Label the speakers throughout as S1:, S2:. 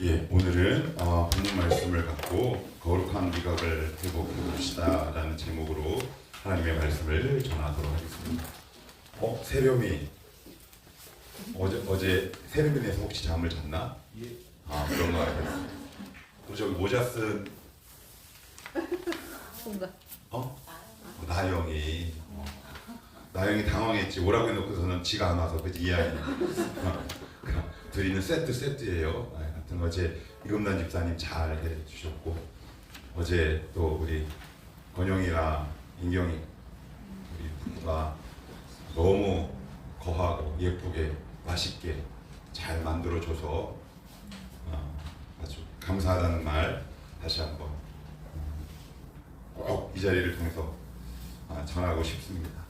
S1: 예, 오늘은 본문 말씀을 갖고 거룩한 미각을 회복해봅시다라는 제목으로 하나님의 말씀을 전하도록 하겠습니다. 세렴이 어제 세렴이네서 혹시 잠을 잤나? 예. 그런 거 알겠어. 또 저기 모자 쓴 나영이 나영이 당황했지. 오라고 해놓고서는 지가 안 와서 그지 이 아이. 드리는 세트예요. 하여튼 어제 이금단 집사님 잘 해주셨고 어제 또 우리 건영이랑 인경이 우리 부부가 너무 거하고 예쁘게 맛있게 잘 만들어줘서 아주 감사하다는 말 다시 한번 꼭 이 자리를 통해서 전하고 싶습니다.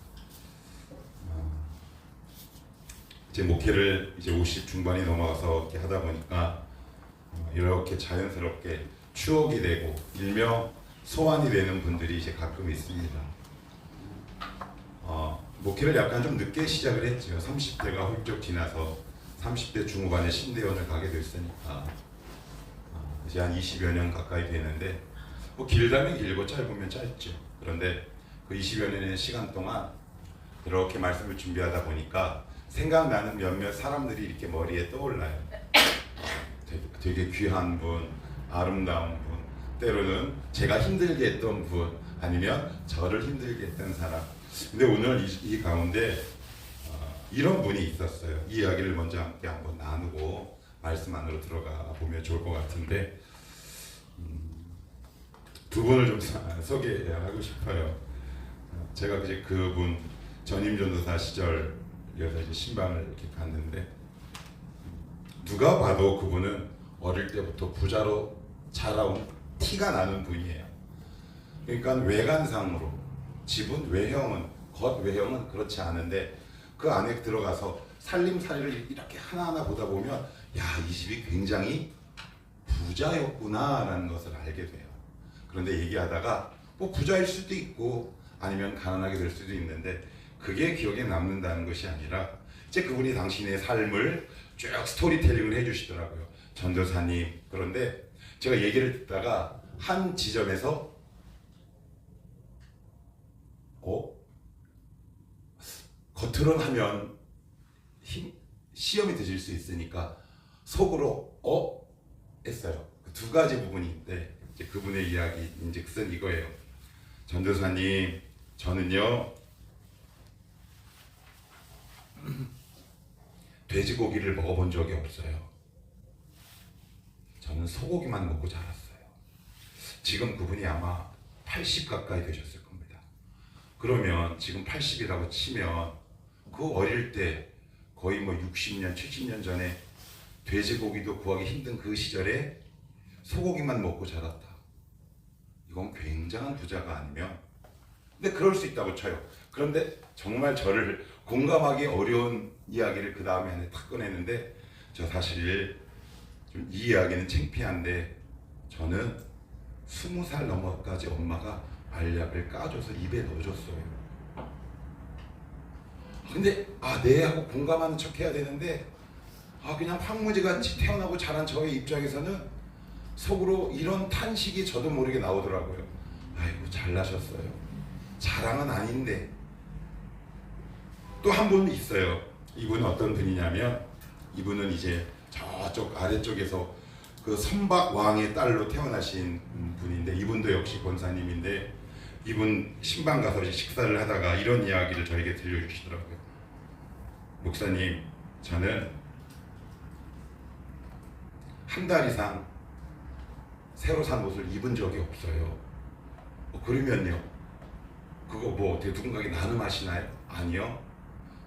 S1: 제 목회를 이제 50 중반이 넘어가서 이렇게 하다 보니까 이렇게 자연스럽게 추억이 되고 일명 소환이 되는 분들이 이제 가끔 있습니다. 목회를 약간 좀 늦게 시작을 했죠. 30대가 훌쩍 지나서 30대 중후반에 신대원을 가게 됐으니까 이제 한 20여 년 가까이 되는데 뭐 길다면 길고 짧으면 짧죠. 그런데 그 20여 년의 시간 동안 이렇게 말씀을 준비하다 보니까 생각나는 몇몇 사람들이 이렇게 머리에 떠올라요. 되게 귀한 분, 아름다운 분, 때로는 제가 힘들게 했던 분, 아니면 저를 힘들게 했던 사람. 근데 오늘 이 가운데 이런 분이 있었어요. 이 이야기를 먼저 함께 한번 나누고 말씀 안으로 들어가 보면 좋을 것 같은데 두 분을 좀 소개하고 싶어요. 제가 이제 그분 전임 전도사 시절 이어서 이제 신방을 이렇게 갔는데 누가 봐도 그분은 어릴 때부터 부자로 자라온 티가 나는 분이에요. 그러니까 외관상으로 집은 외형은 겉 외형은 그렇지 않은데 그 안에 들어가서 살림살이를 이렇게 하나하나 보다 보면 야, 이 집이 굉장히 부자였구나라는 것을 알게 돼요. 그런데 얘기하다가 뭐 부자일 수도 있고 아니면 가난하게 될 수도 있는데 그게 기억에 남는다는 것이 아니라 이제 그분이 당신의 삶을 쭉 스토리텔링을 해주시더라고요. 전도사님. 그런데 제가 얘기를 듣다가 한 지점에서 겉으로는 하면 시험이 드실 수 있으니까 속으로 했어요. 그 두 가지 부분인데 이제 그분의 이야기 이제 그선 이거예요. 전도사님, 저는요 돼지고기를 먹어본 적이 없어요. 저는 소고기만 먹고 자랐어요. 지금 그분이 아마 80 가까이 되셨을 겁니다. 그러면 지금 80이라고 치면 그 어릴 때 거의 뭐 60년, 70년 전에 돼지고기도 구하기 힘든 그 시절에 소고기만 먹고 자랐다. 이건 굉장한 부자가 아니면 근데 그럴 수 있다고 쳐요. 그런데 정말 저를 공감하기 어려운 이야기를 그 다음에 안에 탁 꺼내는데 저 사실 좀 이 이야기는 창피한데 저는 20살 넘어까지 엄마가 알약을 까줘서 입에 넣어줬어요. 근데 네 하고 공감하는 척 해야 되는데 그냥 황무지같이 태어나고 자란 저의 입장에서는 속으로 이런 탄식이 저도 모르게 나오더라고요. 아이고 잘나셨어요. 자랑은 아닌데. 또 한 분 있어요. 이분은 어떤 분이냐면 이분은 이제 저쪽 아래쪽에서 그 선박 왕의 딸로 태어나신 분인데 이분도 역시 권사님인데 이분 신방 가서 이제 식사를 하다가 이런 이야기를 저에게 들려주시더라고요. 목사님, 저는 한 달 이상 새로 산 옷을 입은 적이 없어요. 그러면요, 그거 뭐 어떻게 누군가에게 나눔하시나요? 아니요.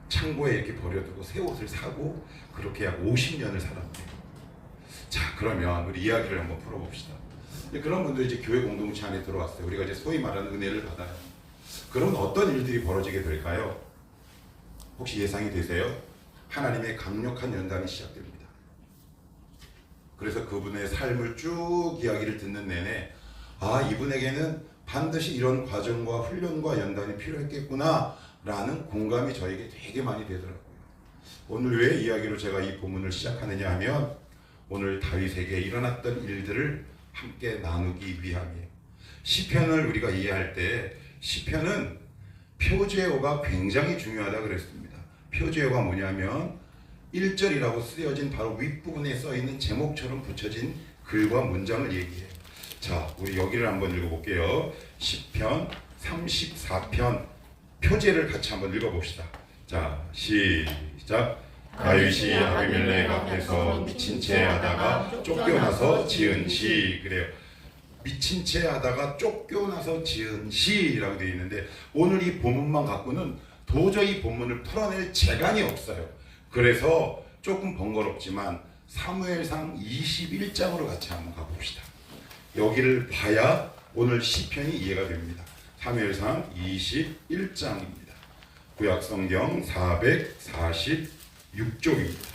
S1: 창고에 이렇게 버려두고 새 옷을 사고 그렇게 약 50년을 살았대요. 자, 그러면 우리 이야기를 한번 풀어봅시다. 그런 분들이 이제 교회 공동체 안에 들어왔어요. 우리가 이제 소위 말하는 은혜를 받아요. 그러면 어떤 일들이 벌어지게 될까요? 혹시 예상이 되세요? 하나님의 강력한 연단이 시작됩니다. 그래서 그분의 삶을 쭉 이야기를 듣는 내내 이분에게는 반드시 이런 과정과 훈련과 연단이 필요했겠구나 라는 공감이 저에게 되게 많이 되더라고요. 오늘 왜 이야기로 제가 이 본문을 시작하느냐 하면 오늘 다윗에게 일어났던 일들을 함께 나누기 위함이에요. 시편을 우리가 이해할 때 시편은 표제어가 굉장히 중요하다 그랬습니다. 표제어가 뭐냐면 1절이라고 쓰여진 바로 윗부분에 써있는 제목처럼 붙여진 글과 문장을 얘기해요. 자, 우리 여기를 한번 읽어볼게요. 시편 34편 표제를 같이 한번 읽어봅시다. 자, 시작. 다윗이 아비멜렉 앞에서 미친 채 하다가 쫓겨나서 지은 시. 그래요. 미친 채 하다가 쫓겨나서 지은 시라고 되어 있는데 오늘 이 본문만 갖고는 도저히 본문을 풀어낼 재간이 없어요. 그래서 조금 번거롭지만 사무엘상 21장으로 같이 한번 가봅시다. 여기를 봐야 오늘 시편이 이해가 됩니다. 사무엘상 21장입니다. 구약성경 446쪽입니다.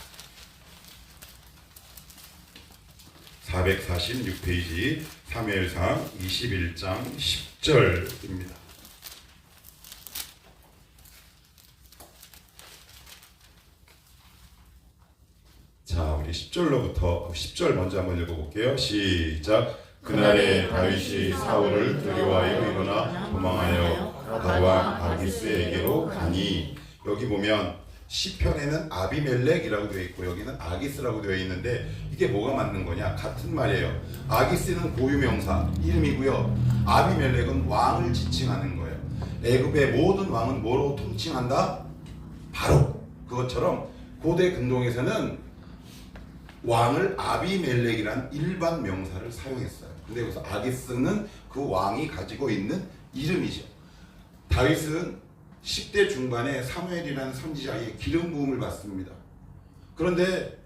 S1: 446페이지 사무엘상 21장 10절입니다. 자, 우리 10절 먼저 한번 읽어볼게요. 시작. 그날에 다윗이 사울을 두려워하여 일어나 도망하여 가드왕 아기스에게로 가니. 여기 보면 시편에는 아비멜렉이라고 되어 있고 여기는 아기스라고 되어 있는데 이게 뭐가 맞는 거냐? 같은 말이에요. 아기스는 고유명사 이름이고요. 아비멜렉은 왕을 지칭하는 거예요. 애굽의 모든 왕은 뭐로 통칭한다? 바로 그것처럼 고대 근동에서는 왕을 아비멜렉이란 일반 명사를 사용했어요. 근데 여기서 아기스는 그 왕이 가지고 있는 이름이죠. 다윗은 10대 중반에 사무엘이라는 선지자의 기름 부음을 받습니다. 그런데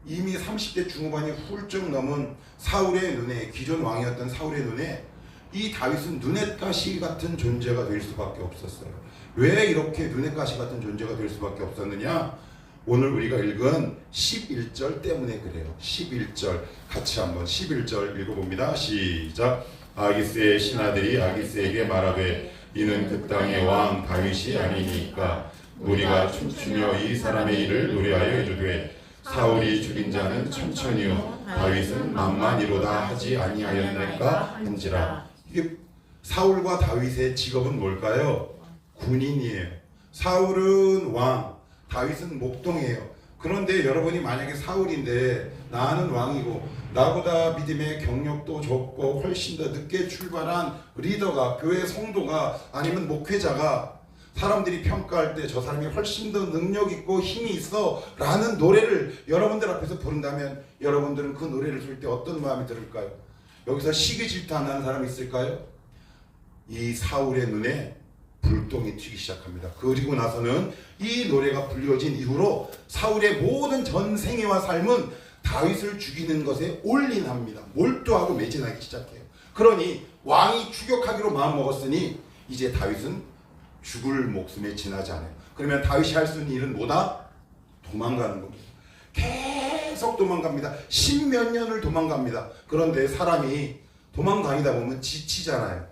S1: 이미 30대 중후반이 훌쩍 넘은 사울의 눈에, 기존 왕이었던 사울의 눈에 이 다윗은 눈엣가시 같은 존재가 될 수밖에 없었어요. 왜 이렇게 눈엣가시 같은 존재가 될 수밖에 없었느냐? 오늘 우리가 읽은 11절 때문에 그래요. 11절 같이 한번 11절 읽어봅니다. 시작. 아기스의 신하들이 아기스에게 말하되 이는 그 땅의 왕 다윗이 아니니까 우리가 춤추며 이 사람의 일을 노래하여 이르되 사울이 죽인 자는 천천히요 다윗은 만만이로다 하지 아니하였나이까 한지라. 이게 사울과 다윗의 직업은 뭘까요? 군인이에요. 사울은 왕, 다윗은 목동이에요. 그런데 여러분이 만약에 사울인데 나는 왕이고 나보다 믿음의 경력도 적고 훨씬 더 늦게 출발한 리더가, 교회 성도가 아니면 목회자가 사람들이 평가할 때 저 사람이 훨씬 더 능력 있고 힘이 있어 라는 노래를 여러분들 앞에서 부른다면 여러분들은 그 노래를 들을 때 어떤 마음이 들을까요? 여기서 시기 질투하는 사람이 있을까요? 이 사울의 눈에 불똥이 튀기 시작합니다. 그리고 나서는 이 노래가 불려진 이후로 사울의 모든 전 생애와 삶은 다윗을 죽이는 것에 올인합니다. 몰두하고 매진하기 시작해요. 그러니 왕이 추격하기로 마음먹었으니 이제 다윗은 죽을 목숨에 지나지 않아요. 그러면 다윗이 할 수 있는 일은 뭐다? 도망가는 겁니다. 계속 도망갑니다. 십몇 년을 도망갑니다. 그런데 사람이 도망다니다 보면 지치잖아요.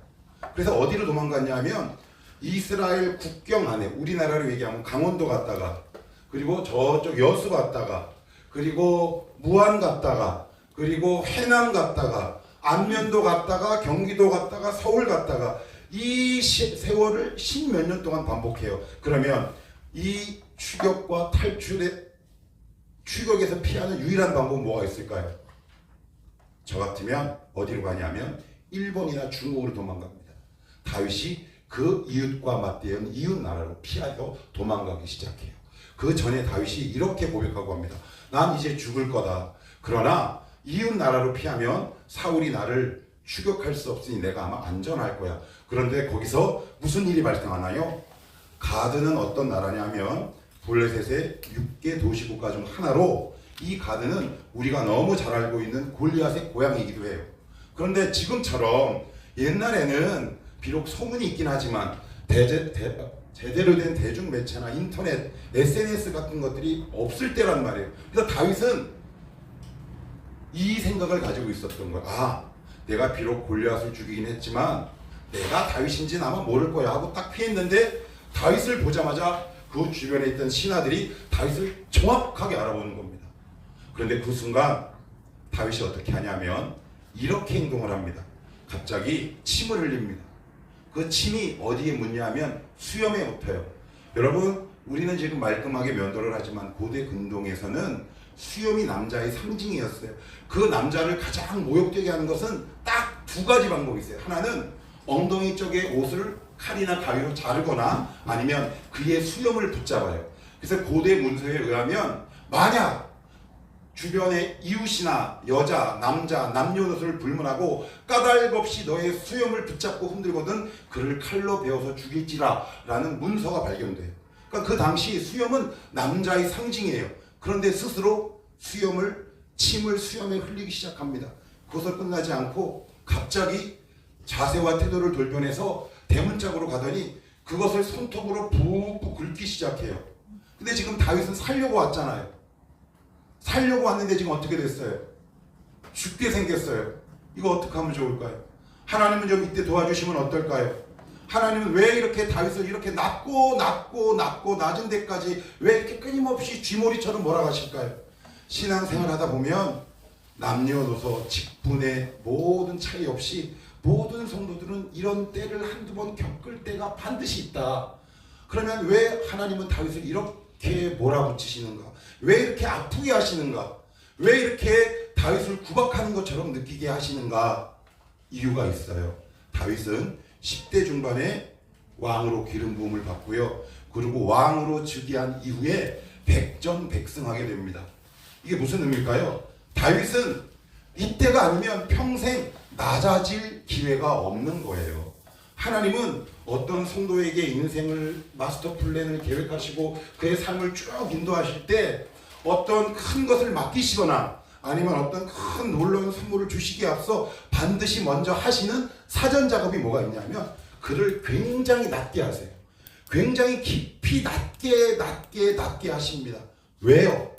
S1: 그래서 어디로 도망갔냐 하면 이스라엘 국경 안에, 우리나라로 얘기하면 강원도 갔다가, 그리고 저쪽 여수 갔다가, 그리고 무안 갔다가, 그리고 해남 갔다가, 안면도 갔다가, 경기도 갔다가, 서울 갔다가, 이 세월을 십몇 년 동안 반복해요. 그러면 이 추격과 추격에서 피하는 유일한 방법은 뭐가 있을까요? 저 같으면 어디로 가냐면 일본이나 중국으로 도망갑니다. 다윗이 그 이웃과 맞대은 이웃 나라로 피하여 도망가기 시작해요. 그 전에 다윗이 이렇게 고백하고 합니다. 난 이제 죽을 거다. 그러나 이웃 나라로 피하면 사울이 나를 추격할 수 없으니 내가 아마 안전할 거야. 그런데 거기서 무슨 일이 발생하나요? 가드는 어떤 나라냐면 블레셋의 6개 도시국가 중 하나로, 이 가드는 우리가 너무 잘 알고 있는 골리앗의 고향이기도 해요. 그런데 지금처럼 옛날에는 비록 소문이 있긴 하지만 제대로 된 대중매체나 인터넷, SNS 같은 것들이 없을 때란 말이에요. 그래서 다윗은 이 생각을 가지고 있었던 거예요. 아, 내가 비록 골리앗을 죽이긴 했지만 내가 다윗인지는 아마 모를 거야 하고 딱 피했는데 다윗을 보자마자 그 주변에 있던 신하들이 다윗을 정확하게 알아보는 겁니다. 그런데 그 순간 다윗이 어떻게 하냐면 이렇게 행동을 합니다. 갑자기 침을 흘립니다. 그 침이 어디에 묻냐면 수염에 묻어요. 여러분, 우리는 지금 말끔하게 면도를 하지만 고대 근동에서는 수염이 남자의 상징이었어요. 그 남자를 가장 모욕되게 하는 것은 딱 두 가지 방법이 있어요. 하나는 엉덩이 쪽에 옷을 칼이나 가위로 자르거나 아니면 그의 수염을 붙잡아요. 그래서 고대 문서에 의하면 만약 주변의 이웃이나 여자, 남자, 남녀노소를 불문하고 까닭 없이 너의 수염을 붙잡고 흔들거든 그를 칼로 베어서 죽일지라 라는 문서가 발견돼요. 그러니까 그 당시 수염은 남자의 상징이에요. 그런데 스스로 침을 수염에 흘리기 시작합니다. 그것을 끝나지 않고 갑자기 자세와 태도를 돌변해서 대문짝으로 가더니 그것을 손톱으로 푹푹 긁기 시작해요. 근데 지금 다윗은 살려고 왔잖아요. 살려고 왔는데 지금 어떻게 됐어요? 죽게 생겼어요. 이거 어떻게 하면 좋을까요? 하나님은 좀 이때 도와주시면 어떨까요? 하나님은 왜 이렇게 다윗을 이렇게 낮고 낮은 데까지 왜 이렇게 끊임없이 쥐머리처럼 몰아가실까요? 신앙생활 하다 보면 남녀노소 직분의 모든 차이 없이 모든 성도들은 이런 때를 한두 번 겪을 때가 반드시 있다. 그러면 왜 하나님은 다윗을 이렇게 몰아붙이시는가? 왜 이렇게 아프게 하시는가? 왜 이렇게 다윗을 구박하는 것처럼 느끼게 하시는가? 이유가 있어요. 다윗은 10대 중반에 왕으로 기름 부음을 받고요. 그리고 왕으로 즉위한 이후에 백전백승하게 됩니다. 이게 무슨 의미일까요? 다윗은 이때가 아니면 평생 낮아질 기회가 없는 거예요. 하나님은 어떤 성도에게 인생을 마스터 플랜을 계획하시고 그의 삶을 쭉 인도하실 때 어떤 큰 것을 맡기시거나 아니면 어떤 큰 놀라운 선물을 주시기에 앞서 반드시 먼저 하시는 사전 작업이 뭐가 있냐면 그를 굉장히 낮게 하세요. 굉장히 깊이 낮게 하십니다. 왜요?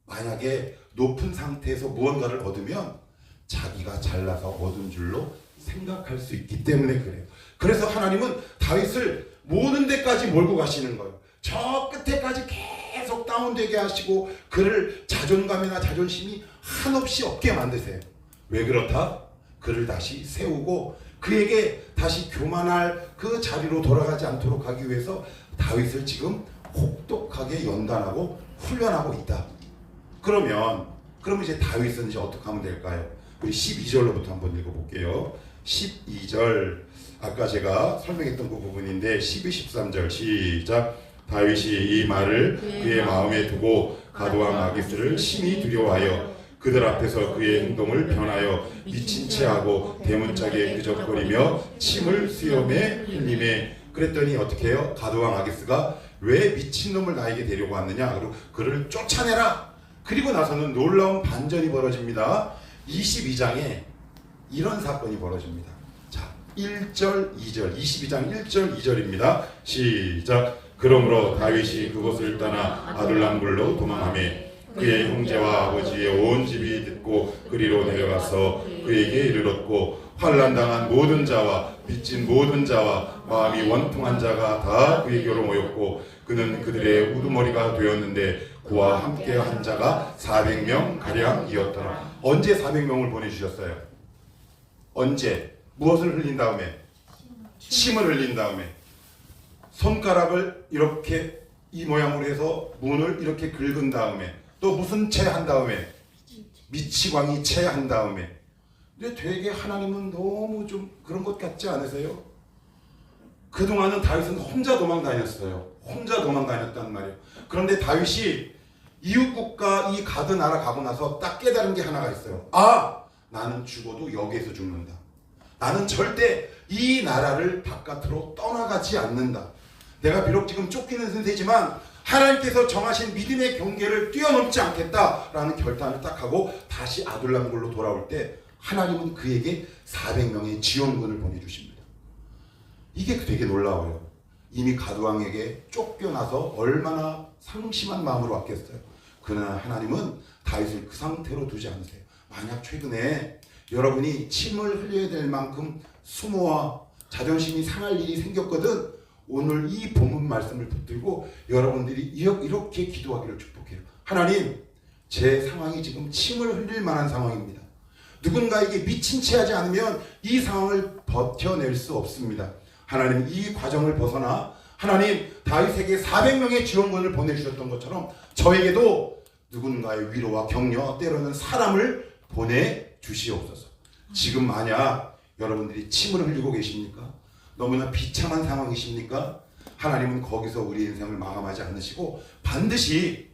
S1: 만약에 높은 상태에서 무언가를 얻으면 자기가 잘나서 얻은 줄로 생각할 수 있기 때문에 그래요. 그래서 하나님은 다윗을 모든 데까지 몰고 가시는 거예요. 저 끝에까지 계속 다운되게 하시고 그를 자존감이나 자존심이 한없이 없게 만드세요. 왜 그렇다? 그를 다시 세우고 그에게 다시 교만할 그 자리로 돌아가지 않도록 하기 위해서 다윗을 지금 혹독하게 연단하고 훈련하고 있다. 그러면 이제 다윗은 이제 어떻게 하면 될까요? 우리 12절로부터 한번 읽어볼게요. 12절 아까 제가 설명했던 그 부분인데 12, 13절 시작. 다윗이 이 말을 그의 마음에 두고 가드왕 아기스를 심히 두려워하여 그들 앞에서 그의 행동을 변하여 미친 채 하고 대문짝에 그적거리며 침을 수염에 흘리매. 그랬더니 어떻게 해요? 가드왕 아기스가 왜 미친놈을 나에게 데리고 왔느냐? 그리고 그를 쫓아내라. 그리고 나서는 놀라운 반전이 벌어집니다. 22장에 이런 사건이 벌어집니다. 자, 1절, 2절, 22장 1절, 2절입니다. 시작. 그러므로 다윗이 그곳을 떠나 아둘람굴로 도망하매 그의 형제와 아버지의 온 집이 듣고 그리로 내려가서 그에게 이르렀고 환난당한 모든 자와 빚진 모든 자와 마음이 원통한 자가 다 그에게로 모였고 그는 그들의 우두머리가 되었는데 그와 함께 한 자가 400명 가량이었더라. 언제 400명을 보내주셨어요? 언제? 무엇을 흘린 다음에? 침을 흘린 다음에 손가락을 이렇게 이 모양으로 해서 문을 이렇게 긁은 다음에 또 무슨 채 한 다음에? 미치광이 채 한 다음에. 근데 되게 하나님은 너무 좀 그런 것 같지 않으세요? 그동안은 다윗은 혼자 도망 다녔어요. 혼자 도망 다녔단 말이에요. 그런데 다윗이 이웃국가 이 가드 나라 가고 나서 딱 깨달은 게 하나가 있어요. 아, 나는 죽어도 여기에서 죽는다. 나는 절대 이 나라를 바깥으로 떠나가지 않는다. 내가 비록 지금 쫓기는 선세지만 하나님께서 정하신 믿음의 경계를 뛰어넘지 않겠다라는 결단을 딱 하고 다시 아둘람굴로 돌아올 때 하나님은 그에게 400명의 지원군을 보내주십니다. 이게 되게 놀라워요. 이미 가드왕에게 쫓겨나서 얼마나 상심한 마음으로 왔겠어요. 그러나 하나님은 다윗을 그 상태로 두지 않으세요. 만약 최근에 여러분이 침을 흘려야 될 만큼 수모와 자존심이 상할 일이 생겼거든 오늘 이 본문 말씀을 붙들고 여러분들이 이렇게 기도하기를 축복해요. 하나님,
S2: 제 상황이 지금 침을 흘릴 만한 상황입니다. 누군가에게 미친 채 하지 않으면 이 상황을 버텨낼 수 없습니다. 하나님 이 과정을 벗어나 하나님 다윗에게 400명의 지원군을 보내주셨던 것처럼 저에게도 누군가의 위로와 격려 때로는 사람을 보내주시옵소서. 지금 만약 여러분들이 침을 흘리고 계십니까? 너무나 비참한 상황이십니까? 하나님은 거기서 우리 인생을 마감하지 않으시고 반드시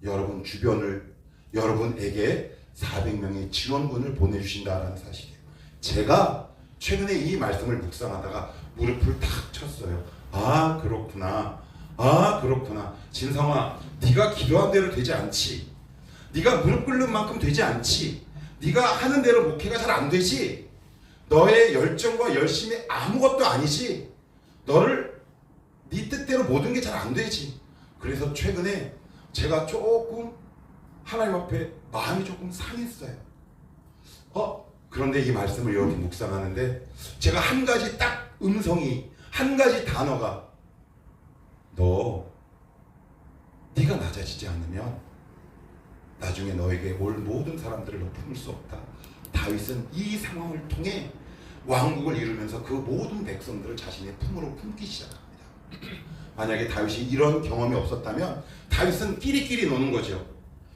S2: 여러분 주변을 여러분에게 400명의 지원군을 보내주신다라는 사실이에요. 제가 최근에 이 말씀을 묵상하다가 무릎을 탁 쳤어요. 아 그렇구나. 아 그렇구나. 진성아, 네가 기도한 대로 되지 않지. 네가 무릎 꿇는 만큼 되지 않지. 네가 하는 대로 목회가 잘 안 되지. 너의 열정과 열심이 아무것도 아니지. 너를 네 뜻대로 모든 게 잘 안 되지. 그래서 최근에 제가 조금 하나님 앞에 마음이 조금 상했어요. 그런데 이 말씀을 이렇게 묵상하는데 제가 한 가지 딱 음성이, 한 가지 단어가 네가 낮아지지 않으면 나중에 너에게 올 모든 사람들을 너 품을 수 없다. 다윗은 이 상황을 통해 왕국을 이루면서 그 모든 백성들을 자신의 품으로 품기 시작합니다. 만약에 다윗이 이런 경험이 없었다면 다윗은 끼리끼리 노는 거죠.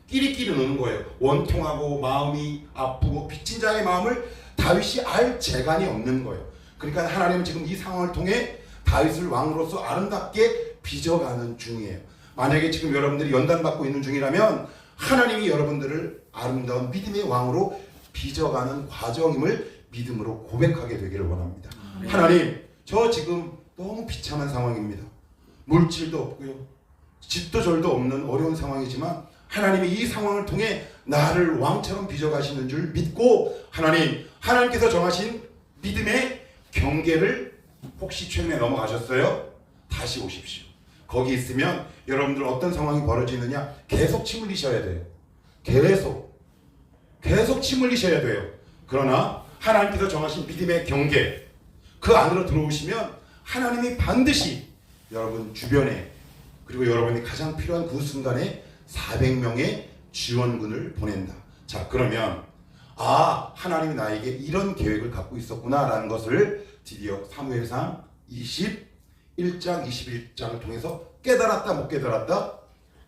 S2: 끼리끼리 노는 거예요. 원통하고 마음이 아프고 빚진 자의 마음을 다윗이 알 재간이 없는 거예요. 그러니까 하나님은 지금 이 상황을 통해 다윗을 왕으로서 아름답게 빚어가는 중이에요. 만약에 지금 여러분들이 연단받고 있는 중이라면 하나님이 여러분들을 아름다운 믿음의 왕으로 빚어가는 과정임을 믿음으로 고백하게 되기를 원합니다. 하나님, 저 지금 너무 비참한 상황입니다. 물질도 없고요, 집도 절도 없는 어려운 상황이지만 하나님이 이 상황을 통해 나를 왕처럼 빚어가시는 줄 믿고 하나님께서 정하신 믿음의 경계를 혹시 최근에 넘어가셨어요? 다시 오십시오. 거기 있으면 여러분들 어떤 상황이 벌어지느냐 계속 침 흘리셔야 돼요. 계속 침 흘리셔야 돼요. 그러나 하나님께서 정하신 믿음의 경계 그 안으로 들어오시면 하나님이 반드시 여러분 주변에 그리고 여러분이 가장 필요한 그 순간에 400명의 지원군을 보낸다. 자, 그러면 하나님이 나에게 이런 계획을 갖고 있었구나 라는 것을 드디어 사무엘상 21장 21장을 통해서 깨달았다 못 깨달았다?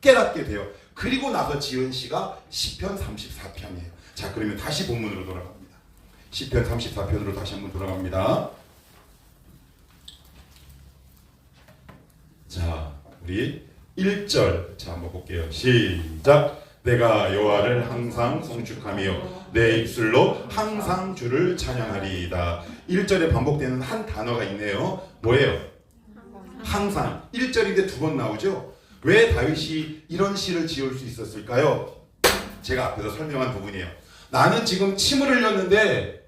S2: 깨닫게 돼요. 그리고 나서 지은 시가 시편 34편이에요. 자, 그러면 다시 본문으로 돌아갑니다. 시편 34편으로 다시 한번 돌아갑니다. 자, 우리 1절 자 한번 볼게요. 시작. 내가 여호와를 항상 송축하며 내 입술로 항상 주를 찬양하리이다. 1절에 반복되는 한 단어가 있네요. 뭐예요? 항상. 1절인데 두 번 나오죠. 왜 다윗이 이런 시를 지을 수 있었을까요? 제가 앞에서 설명한 부분이에요. 나는 지금 침을 흘렸는데,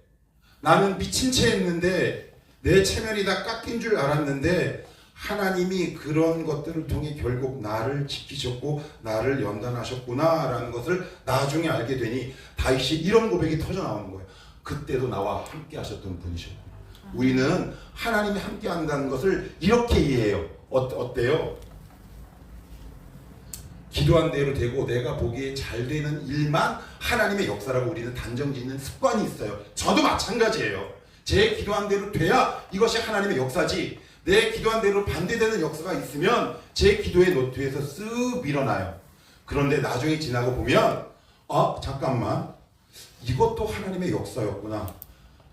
S2: 나는 미친 채 했는데, 내 체면이 다 깎인 줄 알았는데 하나님이 그런 것들을 통해 결국 나를 지키셨고 나를 연단하셨구나 라는 것을 나중에 알게 되니 다윗이 이런 고백이 터져 나오는 거예요. 그때도 나와 함께 하셨던 분이셨구나. 우리는 하나님이 함께 한다는 것을 이렇게 이해해요. 어때요? 기도한 대로 되고 내가 보기에 잘 되는 일만 하나님의 역사라고 우리는 단정 짓는 습관이 있어요. 저도 마찬가지예요. 제 기도한 대로 돼야 이것이 하나님의 역사지, 내 기도한 대로 반대되는 역사가 있으면 제 기도의 노트에서 쓱 밀어놔요. 그런데 나중에 지나고 보면 잠깐만, 이것도 하나님의 역사였구나.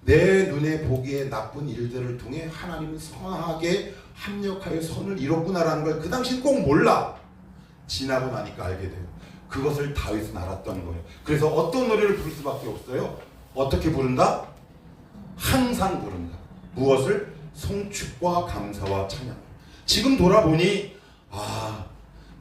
S2: 내 눈에 보기에 나쁜 일들을 통해 하나님은 선하게 합력하여 선을 이뤘구나라는 걸 그 당시는 꼭 몰라. 지나고 나니까 알게 돼요. 그것을 다윗은 알았던 거예요. 그래서 어떤 노래를 부를 수밖에 없어요. 어떻게 부른다? 항상 부른다. 무엇을? 송축과 감사와 찬양. 지금 돌아보니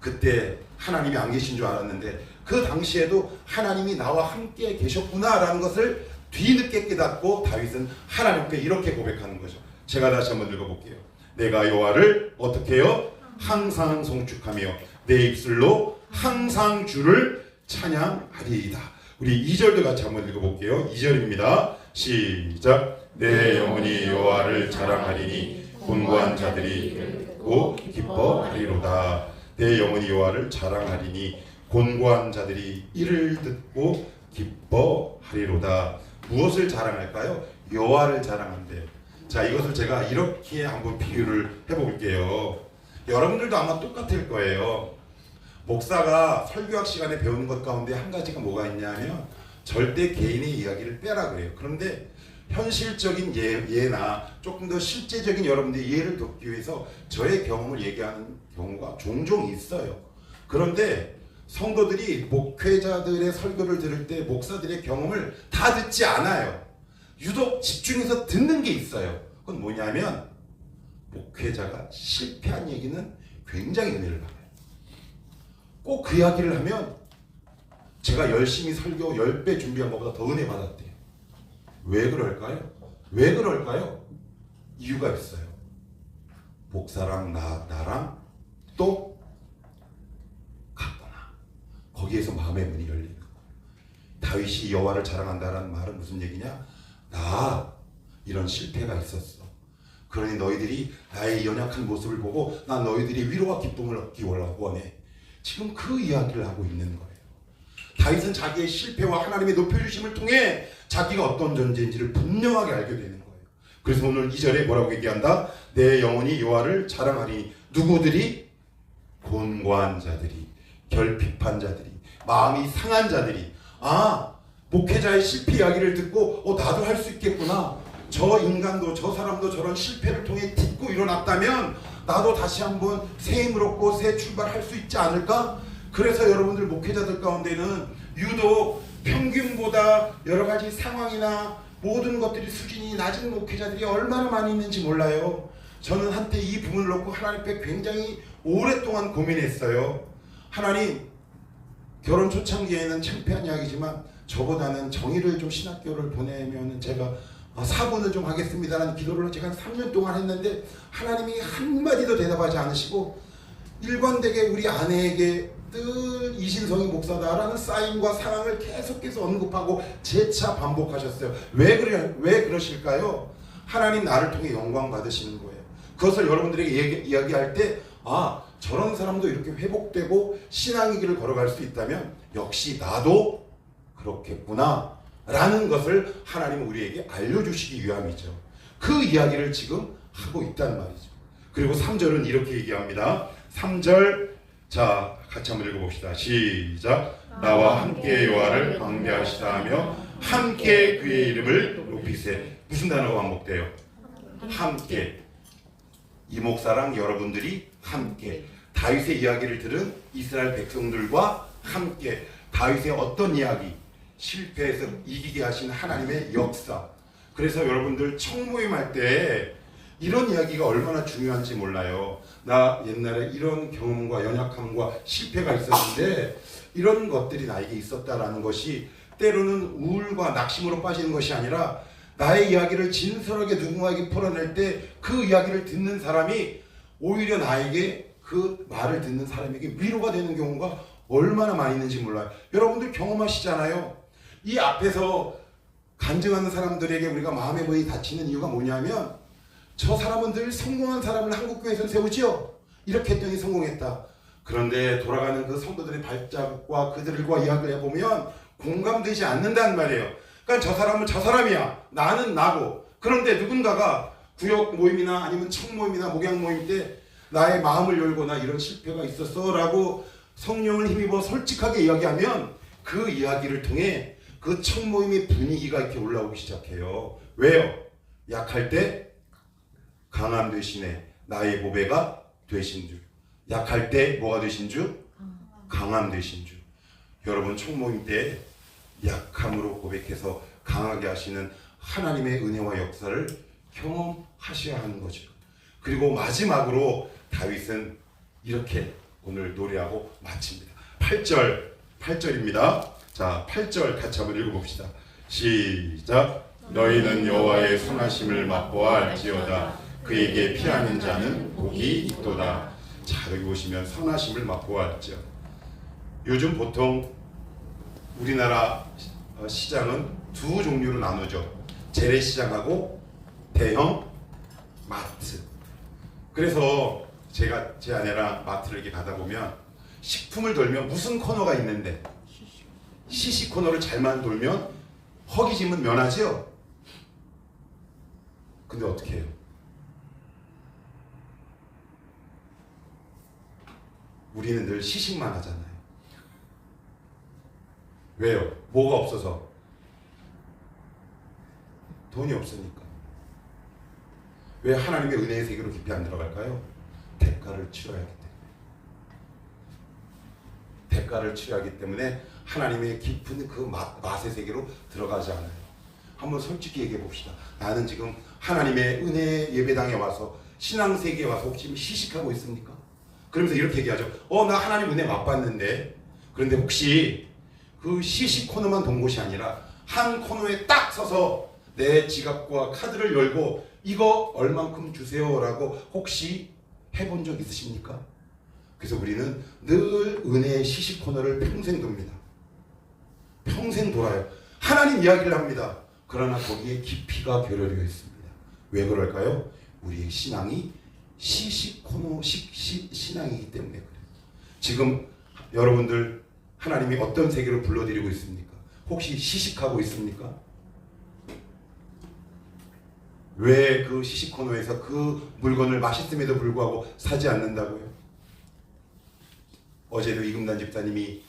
S2: 그때 하나님이 안 계신 줄 알았는데 그 당시에도 하나님이 나와 함께 계셨구나라는 것을 뒤늦게 깨닫고 다윗은 하나님께 이렇게 고백하는 거죠. 제가 다시 한번 읽어볼게요. 내가 여호와를 어떻게 해요? 항상 송축하며 내 입술로 항상 주를 찬양하리이다. 우리 2절도 같이 한번 읽어볼게요. 2절입니다. 시작. 내 영혼이 여호와를 자랑하리니 곤고한 자들이 듣고 기뻐하리로다. 내 영혼이 여호와를 자랑하리니 곤고한 자들이 이를 듣고 기뻐하리로다. 무엇을 자랑할까요? 여호와를 자랑한대요. 자, 이것을 제가 이렇게 한번 비유를 해볼게요. 여러분들도 아마 똑같을 거예요. 목사가 설교학 시간에 배우는 것 가운데 한 가지가 뭐가 있냐면 절대 개인의 이야기를 빼라 그래요. 그런데 현실적인 예나 조금 더 실제적인 여러분들의 예를 돕기 위해서 저의 경험을 얘기하는 경우가 종종 있어요. 그런데 성도들이 목회자들의 설교를 들을 때 목사들의 경험을 다 듣지 않아요. 유독 집중해서 듣는 게 있어요. 그건 뭐냐면 목회자가 실패한 얘기는 굉장히 은혜를 받아요. 꼭 그 이야기를 하면 제가 열심히 설교 10배 준비한 것보다 더 은혜 받았대요. 왜 그럴까요? 왜 그럴까요? 이유가 있어요. 목사랑 나랑 또 같구나. 거기에서 마음의 문이 열리는 거예요. 다윗이 여호와를 자랑한다라는 말은 무슨 얘기냐? 나 이런 실패가 있었어. 그러니 너희들이 나의 연약한 모습을 보고 나 너희들이 위로와 기쁨을 얻기 원해. 지금 그 이야기를 하고 있는 거예요. 다윗은 자기의 실패와 하나님의 높여주심을 통해 자기가 어떤 존재인지를 분명하게 알게 되는 거예요. 그래서 오늘 2절에 뭐라고 얘기한다? 내 영혼이 여호와를 자랑하니. 누구들이? 곤고한 자들이, 결핍한 자들이, 마음이 상한 자들이. 목회자의 실패 이야기를 듣고 나도 할 수 있겠구나. 저 인간도 저 사람도 저런 실패를 통해 딛고 일어났다면 나도 다시 한번 새 힘을 얻고 새 출발할 수 있지 않을까? 그래서 여러분들 목회자들 가운데는 유독 평균보다 여러 가지 상황이나 모든 것들이 수준이 낮은 목회자들이 얼마나 많이 있는지 몰라요. 저는 한때 이 부분을 놓고 하나님 앞에 굉장히 오랫동안 고민했어요. 하나님, 결혼 초창기에는 창피한 이야기지만 저보다는 정의를 좀 신학교를 보내면 제가 사분을 좀 하겠습니다라는 기도를 제가 3년 동안 했는데 하나님이 한마디도 대답하지 않으시고 일관되게 우리 아내에게 늘 이신성이 목사다라는 사인과 상황을 계속해서 언급하고 재차 반복하셨어요. 왜 그러실까요? 하나님 나를 통해 영광 받으시는 거예요. 그것을 여러분들에게 이야기할 때 저런 사람도 이렇게 회복되고 신앙의 길을 걸어갈 수 있다면 역시 나도 그렇겠구나 라는 것을 하나님은 우리에게 알려주시기 위함이죠. 그 이야기를 지금 하고 있단 말이죠. 그리고 3절은 이렇게 얘기합니다. 3절 자 같이 한번 읽어봅시다. 시작. 나와 함께 여호와를 경배하시다 하며 함께 그의 이름을 높이세. 무슨 단어가 반복돼요? 함께. 이 목사랑 여러분들이 함께. 다윗의 이야기를 들은 이스라엘 백성들과 함께. 다윗의 어떤 이야기? 실패해서 이기게 하신 하나님의 역사. 그래서 여러분들 청모임할 때 이런 이야기가 얼마나 중요한지 몰라요. 나 옛날에 이런 경험과 연약함과 실패가 있었는데 이런 것들이 나에게 있었다라는 것이 때로는 우울과 낙심으로 빠지는 것이 아니라 나의 이야기를 진솔하게 누군가에게 풀어낼 때 그 이야기를 듣는 사람이 오히려 나에게 그 말을 듣는 사람에게 위로가 되는 경우가 얼마나 많이 있는지 몰라요. 여러분들 경험하시잖아요. 이 앞에서 간증하는 사람들에게 우리가 마음의 문이 닫히는 이유가 뭐냐면 저 사람은 늘 성공한 사람을 한국교회에서 세우지요. 이렇게 했더니 성공했다. 그런데 돌아가는 그 성도들의 발자국과 그들과 이야기를 해보면 공감되지 않는다는 말이에요. 그러니까 저 사람은 저 사람이야. 나는 나고. 그런데 누군가가 구역 모임이나 아니면 청 모임이나 목양 모임 때 나의 마음을 열거나 이런 실패가 있었어 라고 성령을 힘입어 솔직하게 이야기하면 그 이야기를 통해 그 청 모임의 분위기가 이렇게 올라오기 시작해요. 왜요? 약할 때 강함 되시네. 나의 보배가 되신 줄. 약할 때 뭐가 되신 줄? 강함 되신 줄. 여러분 총모임 때 약함으로 고백해서 강하게 하시는 하나님의 은혜와 역사를 경험하셔야 하는 거죠. 그리고 마지막으로 다윗은 이렇게 오늘 노래하고 마칩니다. 8절입니다. 자, 8절 같이 한번 읽어봅시다. 시작. 너희는 여호와의 선하심을 맛보아 알지어다. 그에게 피하는 자는 복이 있도다. 자, 여기 보시면 선하심을 맛보아 알지어다. 요즘 보통 우리나라 시장은 두 종류로 나누죠. 재래시장하고 대형 마트. 그래서 제가 제 아내랑 마트를 이렇게 가다 보면 식품을 돌면 무슨 코너가 있는데 시식 코너를 잘만 돌면 허기짐은 면하죠. 근데 어떻게 해요? 우리는 늘 시식만 하잖아요. 왜요? 뭐가 없어서? 돈이 없으니까. 왜 하나님의 은혜의 세계로 깊이 안 들어갈까요? 대가를 치러야 하기 때문에. 대가를 치러야 하기 때문에 하나님의 깊은 그 맛의 세계로 들어가지 않아요. 한번 솔직히 얘기해 봅시다. 나는 지금 하나님의 은혜 예배당에 와서 신앙 세계에 와서 혹시 시식하고 있습니까? 그러면서 이렇게 얘기하죠. 나 하나님 은혜 맛봤는데. 그런데 혹시 그 시식 코너만 돈 곳이 아니라 한 코너에 딱 서서 내 지갑과 카드를 열고 이거 얼만큼 주세요라고 혹시 해본 적 있으십니까? 그래서 우리는 늘 은혜의 시식 코너를 평생 돕니다. 평생 돌아요. 하나님 이야기를 합니다. 그러나 거기에 깊이가 결여되어 있습니다. 왜 그럴까요? 우리의 신앙이 시식 코너식 신앙이기 때문에 그래요. 지금 여러분들 하나님이 어떤 세계로 불러들이고 있습니까? 혹시 시식하고 있습니까? 왜 그 시식 코너에서 그 물건을 맛있음에도 불구하고 사지 않는다고요? 어제도 이금단 집사님이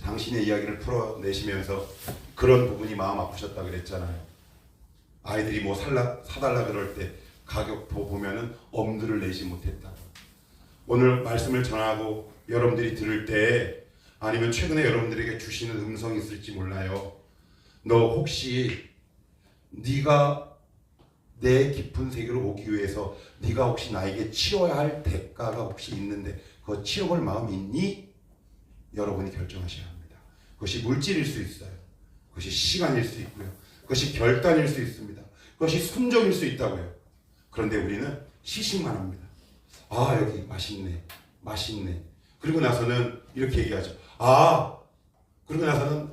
S2: 당신의 이야기를 풀어내시면서 그런 부분이 마음 아프셨다 그랬잖아요. 아이들이 뭐 사달라 그럴 때 가격 보면은 엄두를 내지 못했다고. 오늘 말씀을 전하고 여러분들이 들을 때 아니면 최근에 여러분들에게 주시는 음성이 있을지 몰라요. 너 혹시 네가 내 깊은 세계로 오기 위해서 네가 혹시 나에게 치러야 할 대가가 혹시 있는데 그 치러볼 마음이 있니? 여러분이 결정하셔야 합니다. 그것이 물질일 수 있어요. 그것이 시간일 수 있고요. 그것이 결단일 수 있습니다. 그것이 순종일 수 있다고요. 그런데 우리는 시식만 합니다. 아, 여기 맛있네. 맛있네. 그리고 나서는 이렇게 얘기하죠. 그리고 나서는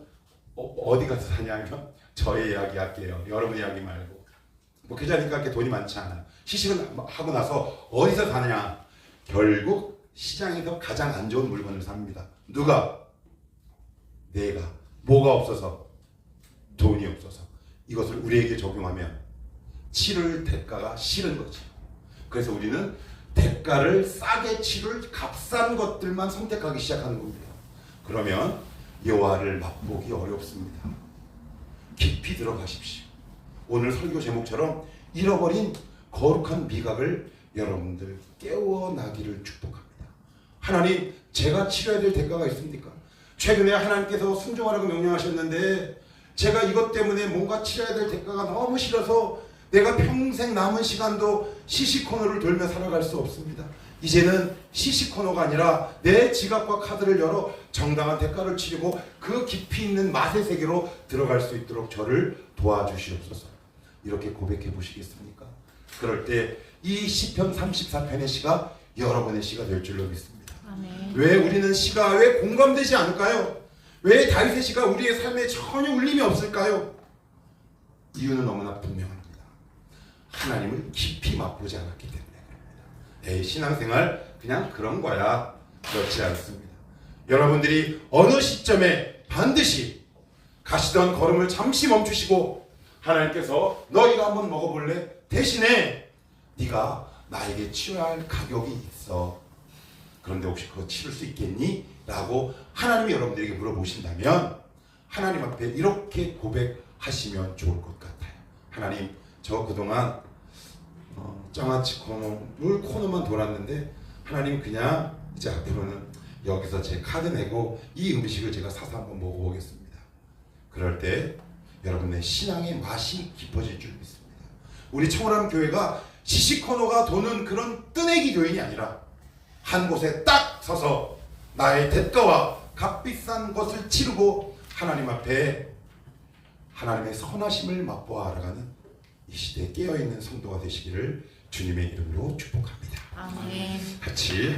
S2: 어디 가서 사냐면 저의 이야기 할게요. 여러분 이야기 말고. 목회자니까 이렇게 돈이 많지 않아요. 시식을 하고 나서 어디서 사느냐? 결국 시장에서 가장 안 좋은 물건을 삽니다. 누가? 내가. 뭐가 없어서? 돈이 없어서. 이것을 우리에게 적용하면 치를 대가가 싫은 거죠. 그래서 우리는 대가를 싸게 치를 값싼 것들만 선택하기 시작하는 겁니다. 그러면 여호와를 맛보기 어렵습니다. 깊이 들어가십시오. 오늘 설교 제목처럼 잃어버린 거룩한 미각을 여러분들 깨워나기를 축복합니다. 하나님, 제가 치러야 될 대가가 있습니까? 최근에 하나님께서 순종하라고 명령하셨는데 제가 이것 때문에 뭔가 치러야 될 대가가 너무 싫어서 내가 평생 남은 시간도 시식 코너를 돌며 살아갈 수 없습니다. 이제는 시식 코너가 아니라 내 지갑과 카드를 열어 정당한 대가를 치르고 그 깊이 있는 맛의 세계로 들어갈 수 있도록 저를 도와주시옵소서. 이렇게 고백해 보시겠습니까? 그럴 때 이 시편 34편의 시가 여러분의 시가 될 줄로 믿습니다.
S3: 아멘.
S2: 왜 우리는 시가 왜 공감되지 않을까요? 왜 다윗의 시가 우리의 삶에 전혀 울림이 없을까요? 이유는 너무나 분명합니다. 하나님을 깊이 맛보지 않았기 때문에 그럽니다. 신앙생활 그냥 그런 거야. 그렇지 않습니다. 여러분들이 어느 시점에 반드시 가시던 걸음을 잠시 멈추시고 하나님께서 너희가 한번 먹어볼래? 대신에 네가 나에게 치러야 할 가격이 있어. 그런데 혹시 그거 치를 수 있겠니? 라고 하나님이 여러분들에게 물어보신다면 하나님 앞에 이렇게 고백하시면 좋을 것 같아요. 하나님, 저 그동안 장아찌 코너, 물 코너만 돌았는데 하나님 그냥 이제 앞으로는 여기서 제 카드 내고 이 음식을 제가 사서 한번 먹어보겠습니다. 그럴 때 여러분의 신앙의 맛이 깊어질 줄 믿습니다. 우리 청월함 교회가 시식 코너가 도는 그런 뜨내기 교인이 아니라 한 곳에 딱 서서 나의 대가와 값비싼 것을 치르고 하나님 앞에 하나님의 선하심을 맛보아 알아가는 이 시대에 깨어있는 성도가 되시기를 주님의 이름으로 축복합니다.
S3: 아멘.
S2: 같이